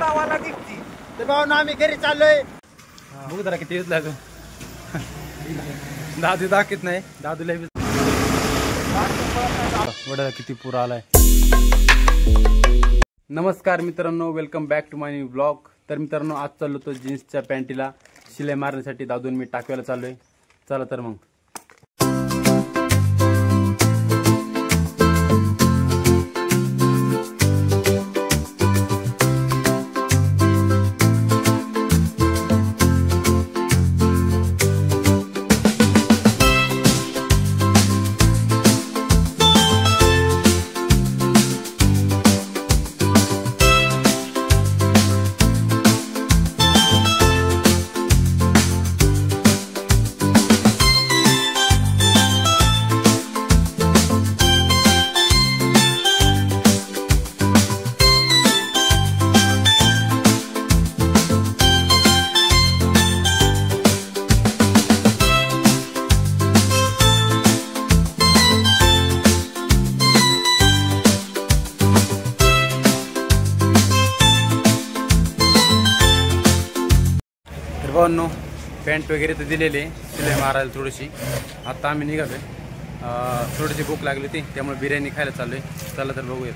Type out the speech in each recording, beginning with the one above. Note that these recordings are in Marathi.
पुरावाला दिसती तर भाऊ ना आम्ही घरी चाललोय. बघू जरा किती येतला तू. दादू दाखवत नाही दादूला वड्याला किती पूर आलाय. नमस्कार मित्रांनो, welcome back to my new blog. तर मित्रांनो, आज चाललो तो जीन्सच्या पॅन्टीला शिलाई मारण्यासाठी. दादून मी टाकवायला चाललोय. चला तर मग. भावांनो, पॅन्ट वगैरे तर दिलेले शिलाई मारायला थोडीशी. आता आम्ही निघालोय. थोडीशी भूक लागली होती त्यामुळे बिर्याणी खायला चाललोय. चला तर बघूया.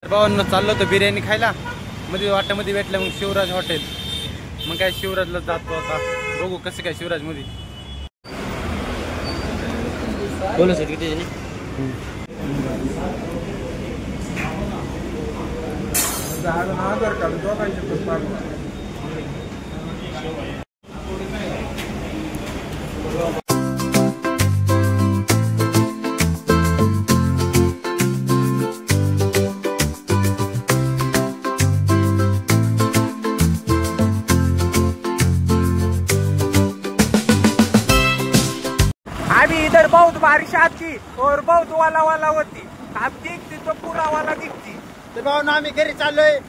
भावांना चाललो होतो बिर्याणी खायला. मध्ये वाट्यामध्ये भेटलं मग शिवराज हॉटेल. मग काय शिवराजला जातो आता. बघू कसं काय शिवराज मध्ये. अभी इधर बहुत बारिश आती और बहुत वाला वाला होती. आप दिखती तो पूरा वाला दिखती. तर भाऊ ना आम्ही घरी चाललोय.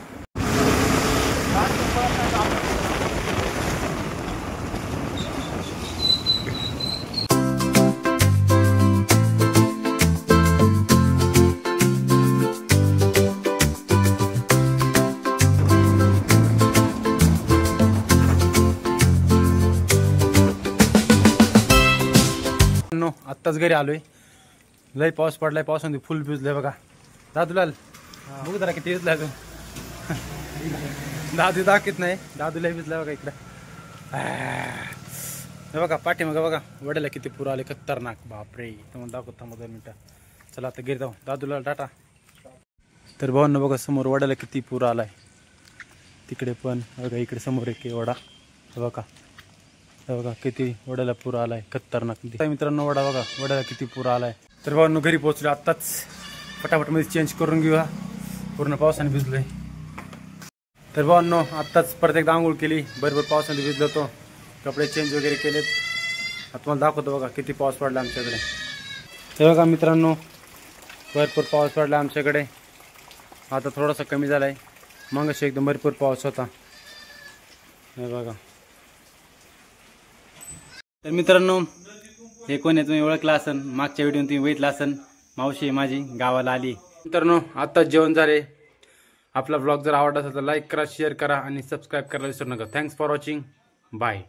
आत्ताच घरी आलोय. लय पाऊस पडलाय. पावसामध्ये फुल भिजलाय बघा. दादूलाल बघू जरा किती भिजलाय तू. दादू दाखवत नाही. दादू लय भिजलाय बघा इकडं. हे बघा पाठीमाग बघा वड्याला किती पूर आले खतरनाक. बापरे. तुम्हाला दाखवत थांबा 2 मिनिटं. चला आता घरी जाऊ. दादूला टाटा. तर भावांना बघा समोर वड्याला किती पूर आलाय. तिकडे पण बघा. इकडे समोर एक वडा. बघा बघा किती वड्याला पूर आलाय खतरनाक. मित्रांनो वडा बघा वड्याला किती पूर आलाय. तर भावांनो घरी पोहोचलो आत्ताच. फटाफट मध्ये चेंज करून घेऊया. पूर्ण पावसाने भिजलोय. तर भावांनो आत्ताच परत एकदा आंघोळ केली. बरोबर पावसाने भिजलो होतो. कपडे चेंज वगैरे केलेत. आता तुम्हाला दाखवतो बघा किती पाऊस पडला आमच्याकडे. तर बघा मित्रांनो भरपूर पाऊस पडला आमच्याकडे. आता थोडासा कमी झालाय. मग अशी एकदम भरपूर पाऊस होता. हे बघा. तर मित्रांनो हे कोण आहे तुम्ही ओळखला असन. मागच्या व्हिडिओ तुम्ही बघितला असन. मावशी माझी गावाला आली. मित्रांनो आत्ताच जेवण झाले. आपला ब्लॉग जर आवडला असेल तर लाईक करा, शेअर करा आणि सबस्क्राईब करायला विसरू नका. Thanks for watching. बाय.